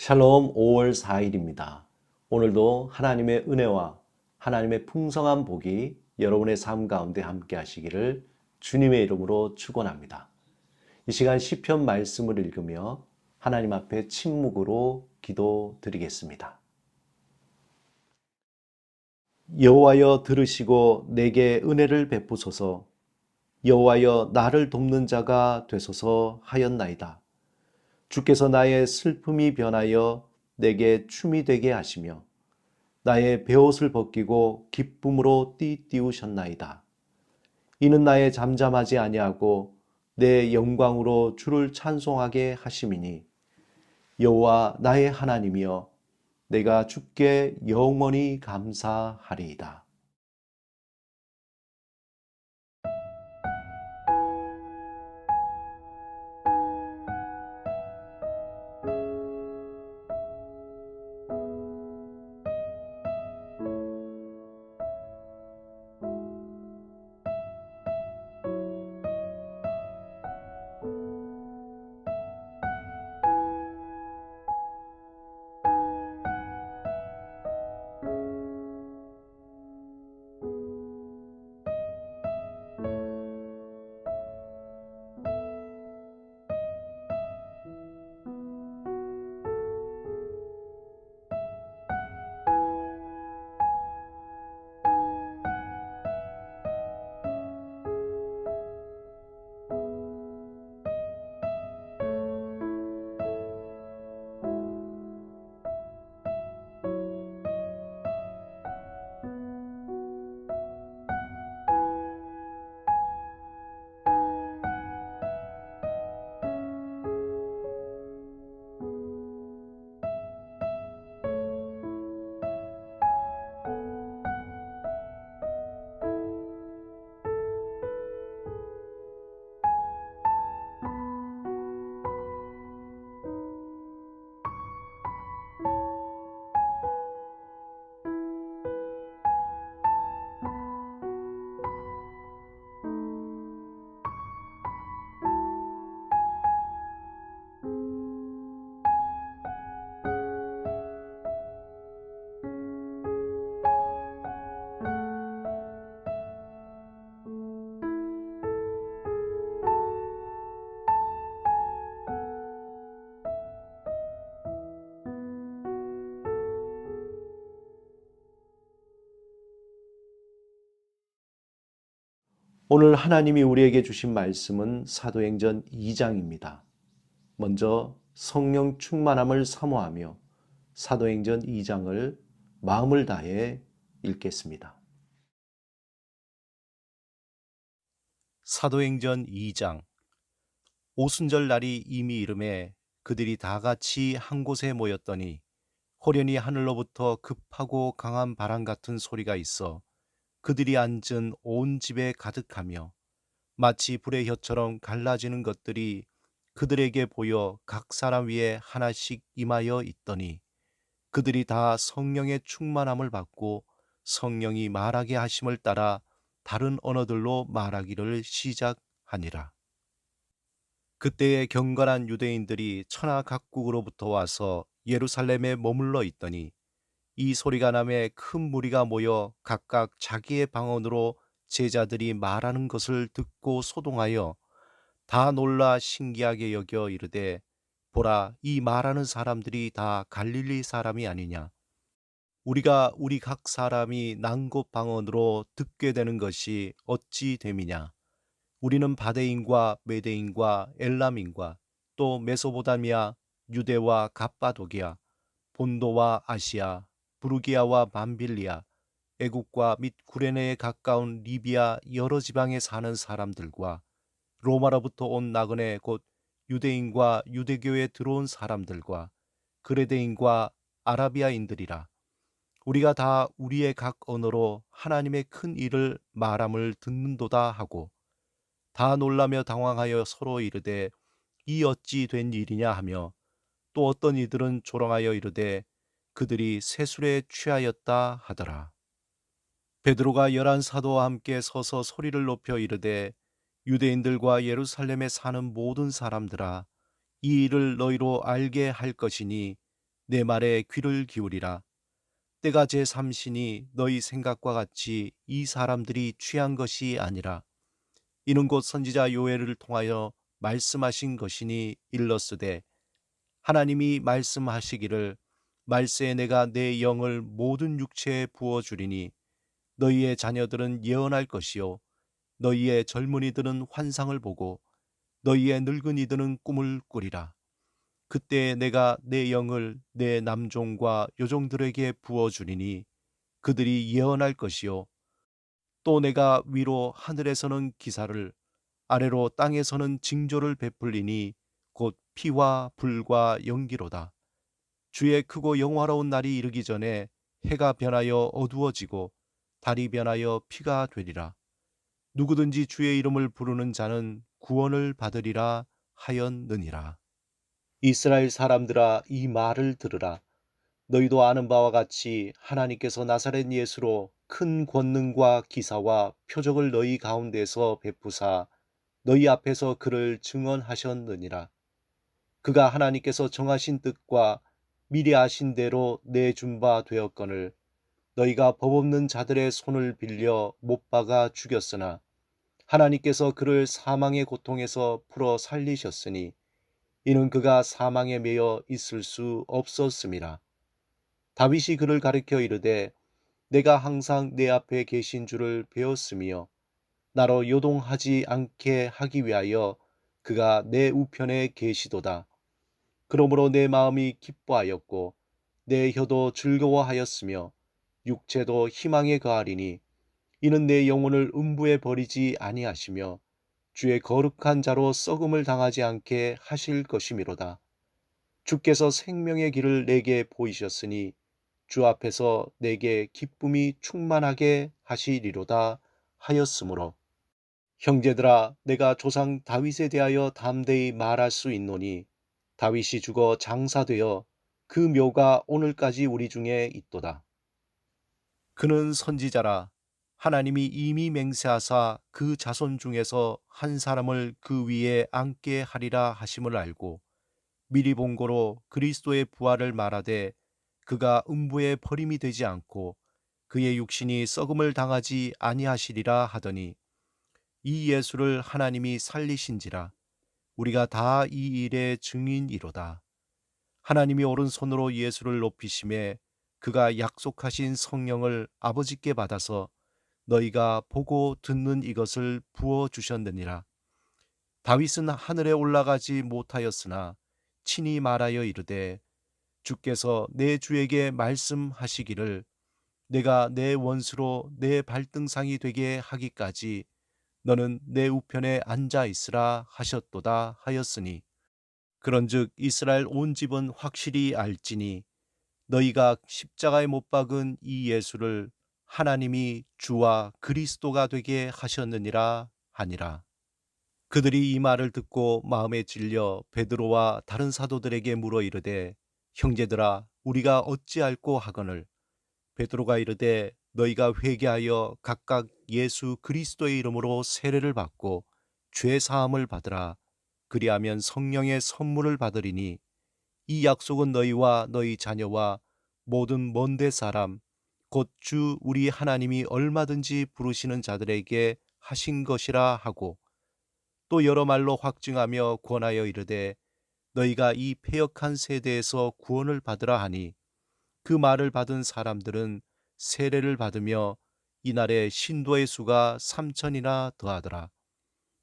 샬롬 5월 4일입니다. 오늘도 하나님의 은혜와 하나님의 풍성한 복이 여러분의 삶 가운데 함께 하시기를 주님의 이름으로 축원합니다. 이 시간 시편 말씀을 읽으며 하나님 앞에 침묵으로 기도드리겠습니다. 여호와여 들으시고 내게 은혜를 베푸소서. 여호와여 나를 돕는 자가 되소서 하였나이다. 주께서 나의 슬픔이 변하여 내게 춤이 되게 하시며 나의 베옷을 벗기고 기쁨으로 띠띠우셨나이다. 이는 나의 잠잠하지 아니하고 내 영광으로 주를 찬송하게 하심이니 여호와 나의 하나님이여 내가 주께 영원히 감사하리이다. 오늘 하나님이 우리에게 주신 말씀은 사도행전 2장입니다. 먼저 성령 충만함을 사모하며 사도행전 2장을 마음을 다해 읽겠습니다. 사도행전 2장. 오순절 날이 이미 이름에 그들이 다 같이 한 곳에 모였더니 호련히 하늘로부터 급하고 강한 바람 같은 소리가 있어 그들이 앉은 온 집에 가득하며 마치 불의 혀처럼 갈라지는 것들이 그들에게 보여 각 사람 위에 하나씩 임하여 있더니 그들이 다 성령의 충만함을 받고 성령이 말하게 하심을 따라 다른 언어들로 말하기를 시작하니라. 그때에 경건한 유대인들이 천하 각국으로부터 와서 예루살렘에 머물러 있더니 이 소리가 나매 큰 무리가 모여 각각 자기의 방언으로 제자들이 말하는 것을 듣고 소동하여 다 놀라 신기하게 여겨 이르되, 보라, 이 말하는 사람들이 다 갈릴리 사람이 아니냐. 우리가 우리 각 사람이 난 곳 방언으로 듣게 되는 것이 어찌 됨이냐. 우리는 바데인과 메데인과 엘람인과 또 메소보다미아, 유대와 갑바도기아, 본도와 아시아, 부르기아와 밤빌리아, 애국과 및 구레네에 가까운 리비아 여러 지방에 사는 사람들과 로마로부터 온 나그네 곧 유대인과 유대교에 들어온 사람들과 그레데인과 아라비아인들이라. 우리가 다 우리의 각 언어로 하나님의 큰 일을 말함을 듣는도다 하고 다 놀라며 당황하여 서로 이르되 이 어찌 된 일이냐 하며 또 어떤 이들은 조롱하여 이르되 그들이 세술에 취하였다 하더라. 베드로가 11사도와 함께 서서 소리를 높여 이르되 유대인들과 예루살렘에 사는 모든 사람들아, 이 일을 너희로 알게 할 것이니 내 말에 귀를 기울이라. 때가 제3시니 너희 생각과 같이 이 사람들이 취한 것이 아니라 이는 곧 선지자 요엘을 통하여 말씀하신 것이니 일렀으되 하나님이 말씀하시기를 말세에 내가 내 영을 모든 육체에 부어주리니 너희의 자녀들은 예언할 것이요 너희의 젊은이들은 환상을 보고 너희의 늙은이들은 꿈을 꾸리라. 그때 내가 내 영을 내 남종과 여종들에게 부어주리니 그들이 예언할 것이요 또 내가 위로 하늘에서는 기사를 아래로 땅에서는 징조를 베풀리니 곧 피와 불과 연기로다. 주의 크고 영화로운 날이 이르기 전에 해가 변하여 어두워지고 달이 변하여 피가 되리라. 누구든지 주의 이름을 부르는 자는 구원을 받으리라 하였느니라. 이스라엘 사람들아 이 말을 들으라. 너희도 아는 바와 같이 하나님께서 나사렛 예수로 큰 권능과 기사와 표적을 너희 가운데서 베푸사 너희 앞에서 그를 증언하셨느니라. 그가 하나님께서 정하신 뜻과 미리 아신 대로 내준 바 되었거늘 너희가 법 없는 자들의 손을 빌려 못 박아 죽였으나 하나님께서 그를 사망의 고통에서 풀어 살리셨으니 이는 그가 사망에 매여 있을 수 없었음이라. 다윗이 그를 가리켜 이르되 내가 항상 내 앞에 계신 줄을 배웠으며 나로 요동하지 않게 하기 위하여 그가 내 우편에 계시도다. 그러므로 내 마음이 기뻐하였고 내 혀도 즐거워하였으며 육체도 희망에 거하리니 이는 내 영혼을 음부에 버리지 아니하시며 주의 거룩한 자로 썩음을 당하지 않게 하실 것이미로다. 주께서 생명의 길을 내게 보이셨으니 주 앞에서 내게 기쁨이 충만하게 하시리로다 하였으므로 형제들아 내가 조상 다윗에 대하여 담대히 말할 수 있노니 다윗이 죽어 장사되어 그 묘가 오늘까지 우리 중에 있도다. 그는 선지자라 하나님이 이미 맹세하사 그 자손 중에서 한 사람을 그 위에 앉게 하리라 하심을 알고 미리 본 고로 그리스도의 부활을 말하되 그가 음부에 버림이 되지 않고 그의 육신이 썩음을 당하지 아니하시리라 하더니 이 예수를 하나님이 살리신지라 우리가 다 이 일의 증인이로다. 하나님이 오른손으로 예수를 높이심에 그가 약속하신 성령을 아버지께 받아서 너희가 보고 듣는 이것을 부어 주셨느니라. 다윗은 하늘에 올라가지 못하였으나 친히 말하여 이르되 주께서 내 주에게 말씀하시기를 내가 내 원수로 내 발등상이 되게 하기까지 너는 내 우편에 앉아 있으라 하셨도다 하였으니 그런즉 이스라엘 온 집은 확실히 알지니 너희가 십자가에 못 박은 이 예수를 하나님이 주와 그리스도가 되게 하셨느니라 하니라. 그들이 이 말을 듣고 마음에 찔려 베드로와 다른 사도들에게 물어 이르되 형제들아 우리가 어찌할꼬 하거늘 베드로가 이르되 너희가 회개하여 각각 예수 그리스도의 이름으로 세례를 받고 죄 사함을 받으라. 그리하면 성령의 선물을 받으리니 이 약속은 너희와 너희 자녀와 모든 먼데 사람 곧 주 우리 하나님이 얼마든지 부르시는 자들에게 하신 것이라 하고 또 여러 말로 확증하며 권하여 이르되 너희가 이 패역한 세대에서 구원을 받으라 하니 그 말을 받은 사람들은 세례를 받으며 이날에 신도의 수가 3천이나 더하더라.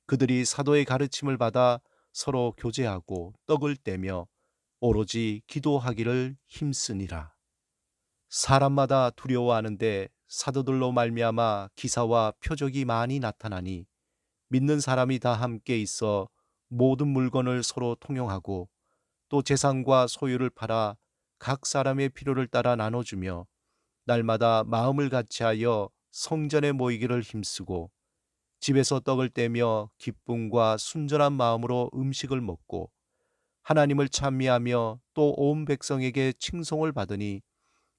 그들이 사도의 가르침을 받아 서로 교제하고 떡을 떼며 오로지 기도하기를 힘쓰니라. 사람마다 두려워하는데 사도들로 말미암아 기사와 표적이 많이 나타나니 믿는 사람이 다 함께 있어 모든 물건을 서로 통용하고 또 재산과 소유를 팔아 각 사람의 필요를 따라 나눠주며 날마다 마음을 같이하여 성전에 모이기를 힘쓰고 집에서 떡을 떼며 기쁨과 순전한 마음으로 음식을 먹고 하나님을 찬미하며 또 온 백성에게 칭송을 받으니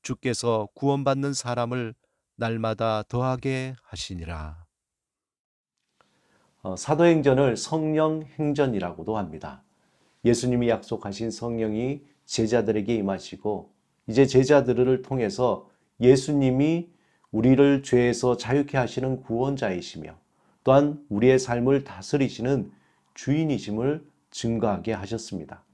주께서 구원받는 사람을 날마다 더하게 하시니라. 사도행전을 성령 행전이라고도 합니다. 예수님이 약속하신 성령이 제자들에게 임하시고 이제 제자들을 통해서 예수님이 우리를 죄에서 자유케 하시는 구원자이시며 또한 우리의 삶을 다스리시는 주인이심을 증거하게 하셨습니다.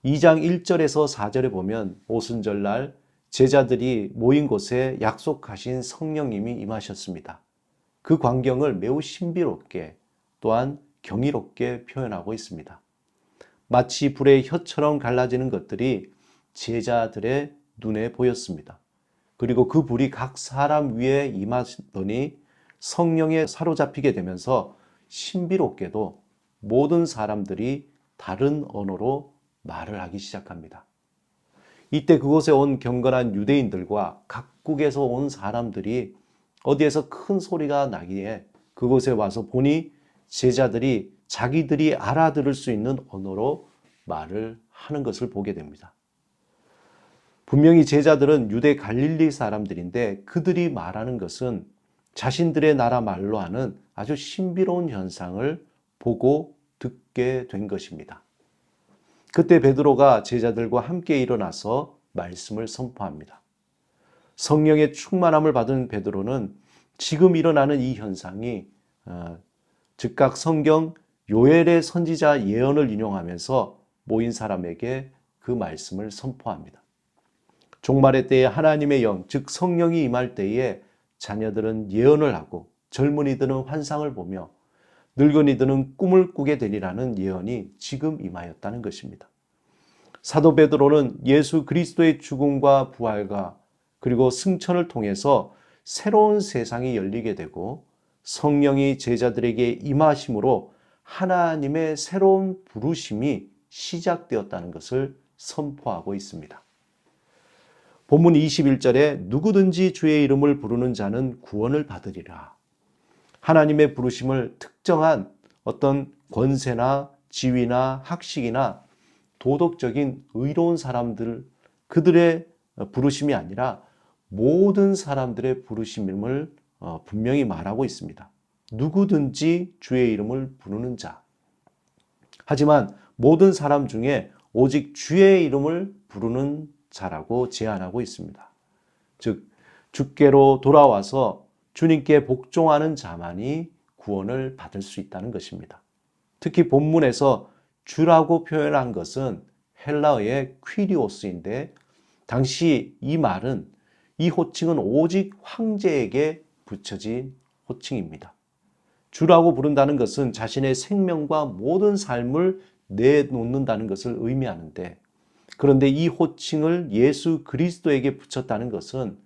2장 1절에서 4절에 보면 오순절날 제자들이 모인 곳에 약속하신 성령님이 임하셨습니다. 그 광경을 매우 신비롭게 또한 경이롭게 표현하고 있습니다. 마치 불의 혀처럼 갈라지는 것들이 제자들의 눈에 보였습니다. 그리고 그 불이 각 사람 위에 임하더니 성령에 사로잡히게 되면서 신비롭게도 모든 사람들이 다른 언어로 말을 하기 시작합니다. 이때 그곳에 온 경건한 유대인들과 각국에서 온 사람들이 어디에서 큰 소리가 나기에 그곳에 와서 보니 제자들이 자기들이 알아들을 수 있는 언어로 말을 하는 것을 보게 됩니다. 분명히 제자들은 유대 갈릴리 사람들인데 그들이 말하는 것은 자신들의 나라 말로 하는 아주 신비로운 현상을 보고 듣게 된 것입니다. 그때 베드로가 제자들과 함께 일어나서 말씀을 선포합니다. 성령의 충만함을 받은 베드로는 지금 일어나는 이 현상이 즉각 성경 요엘의 선지자 예언을 인용하면서 모인 사람에게 그 말씀을 선포합니다. 종말의 때에 하나님의 영, 즉 성령이 임할 때에 자녀들은 예언을 하고 젊은이들은 환상을 보며 늙은이들은 꿈을 꾸게 되리라는 예언이 지금 임하였다는 것입니다. 사도 베드로는 예수 그리스도의 죽음과 부활과 그리고 승천을 통해서 새로운 세상이 열리게 되고 성령이 제자들에게 임하심으로 하나님의 새로운 부르심이 시작되었다는 것을 선포하고 있습니다. 본문 21절에 누구든지 주의 이름을 부르는 자는 구원을 받으리라. 하나님의 부르심을 특정한 어떤 권세나 지위나 학식이나 도덕적인 의로운 사람들, 그들의 부르심이 아니라 모든 사람들의 부르심을 분명히 말하고 있습니다. 누구든지 주의 이름을 부르는 자. 하지만 모든 사람 중에 오직 주의 이름을 부르는 자라고 제안하고 있습니다. 즉 주께로 돌아와서 주님께 복종하는 자만이 구원을 받을 수 있다는 것입니다. 특히 본문에서 주라고 표현한 것은 헬라어의 퀴리오스인데 당시 이 말은 이 호칭은 오직 황제에게 붙여진 호칭입니다. 주라고 부른다는 것은 자신의 생명과 모든 삶을 내놓는다는 것을 의미하는데 그런데 이 호칭을 예수 그리스도에게 붙였다는 것은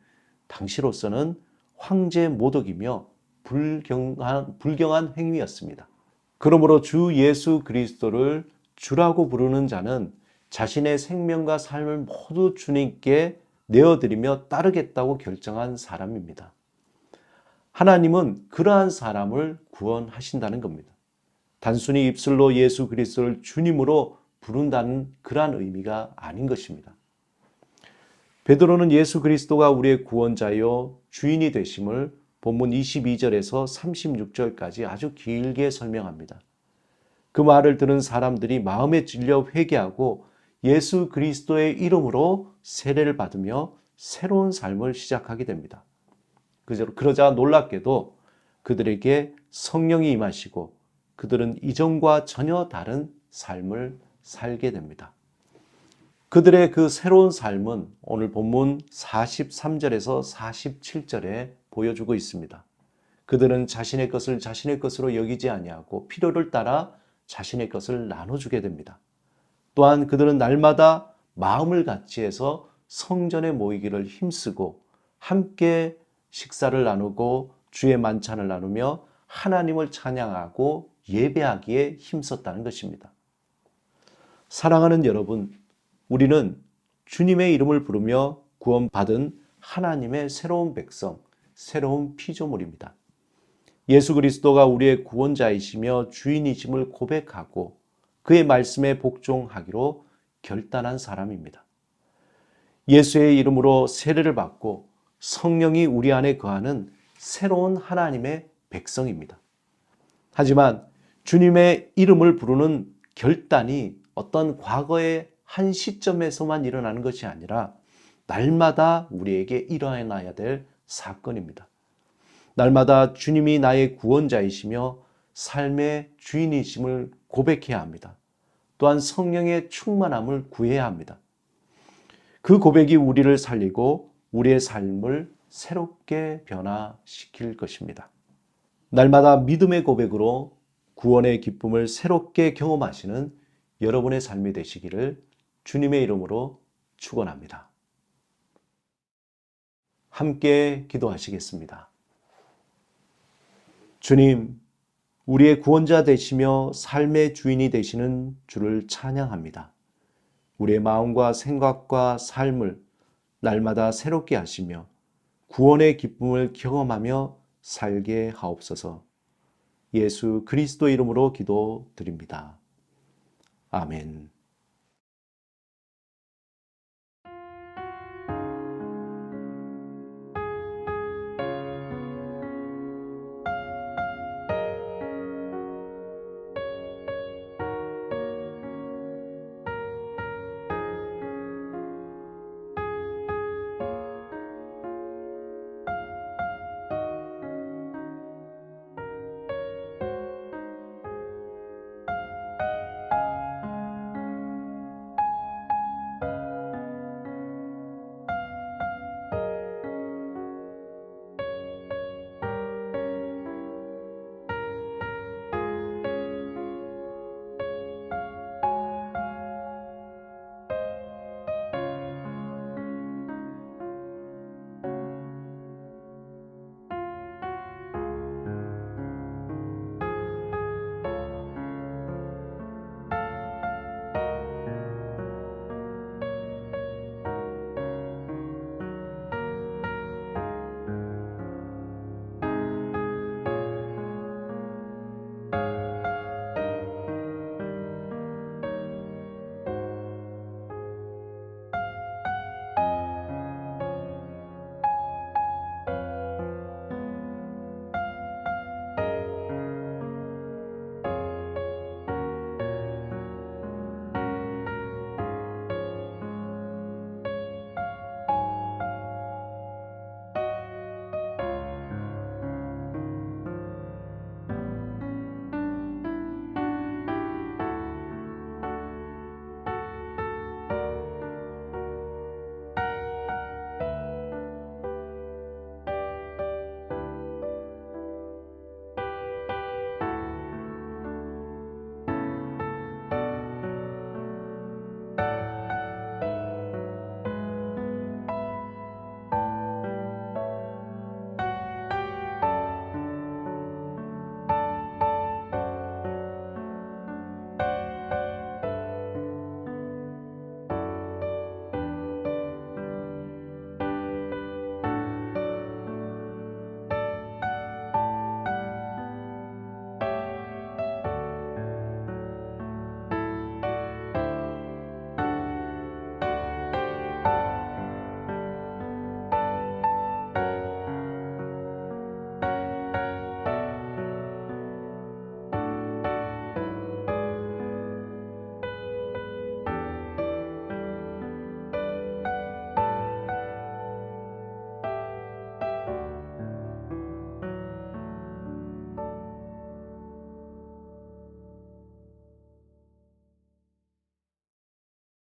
당시로서는 황제 모독이며 불경한 행위였습니다. 그러므로 주 예수 그리스도를 주라고 부르는 자는 자신의 생명과 삶을 모두 주님께 내어드리며 따르겠다고 결정한 사람입니다. 하나님은 그러한 사람을 구원하신다는 겁니다. 단순히 입술로 예수 그리스도를 주님으로 부른다는 그러한 의미가 아닌 것입니다. 베드로는 예수 그리스도가 우리의 구원자요 주인이 되심을 본문 22절에서 36절까지 아주 길게 설명합니다. 그 말을 들은 사람들이 마음에 찔려 회개하고 예수 그리스도의 이름으로 세례를 받으며 새로운 삶을 시작하게 됩니다. 그러자 놀랍게도 그들에게 성령이 임하시고 그들은 이전과 전혀 다른 삶을 살게 됩니다. 그들의 그 새로운 삶은 오늘 본문 43절에서 47절에 보여주고 있습니다. 그들은 자신의 것을 자신의 것으로 여기지 아니하고 필요를 따라 자신의 것을 나눠주게 됩니다. 또한 그들은 날마다 마음을 같이해서 성전에 모이기를 힘쓰고 함께 식사를 나누고 주의 만찬을 나누며 하나님을 찬양하고 예배하기에 힘썼다는 것입니다. 사랑하는 여러분, 우리는 주님의 이름을 부르며 구원받은 하나님의 새로운 백성, 새로운 피조물입니다. 예수 그리스도가 우리의 구원자이시며 주인이심을 고백하고 그의 말씀에 복종하기로 결단한 사람입니다. 예수의 이름으로 세례를 받고 성령이 우리 안에 거하는 새로운 하나님의 백성입니다. 하지만 주님의 이름을 부르는 결단이 어떤 과거의 한 시점에서만 일어나는 것이 아니라 날마다 우리에게 일어나야 될 사건입니다. 날마다 주님이 나의 구원자이시며 삶의 주인이심을 고백해야 합니다. 또한 성령의 충만함을 구해야 합니다. 그 고백이 우리를 살리고 우리의 삶을 새롭게 변화시킬 것입니다. 날마다 믿음의 고백으로 구원의 기쁨을 새롭게 경험하시는 여러분의 삶이 되시기를 주님의 이름으로 축원합니다. 함께 기도하시겠습니다. 주님, 우리의 구원자 되시며 삶의 주인이 되시는 주를 찬양합니다. 우리의 마음과 생각과 삶을 날마다 새롭게 하시며 구원의 기쁨을 경험하며 살게 하옵소서. 예수 그리스도 이름으로 기도드립니다. 아멘.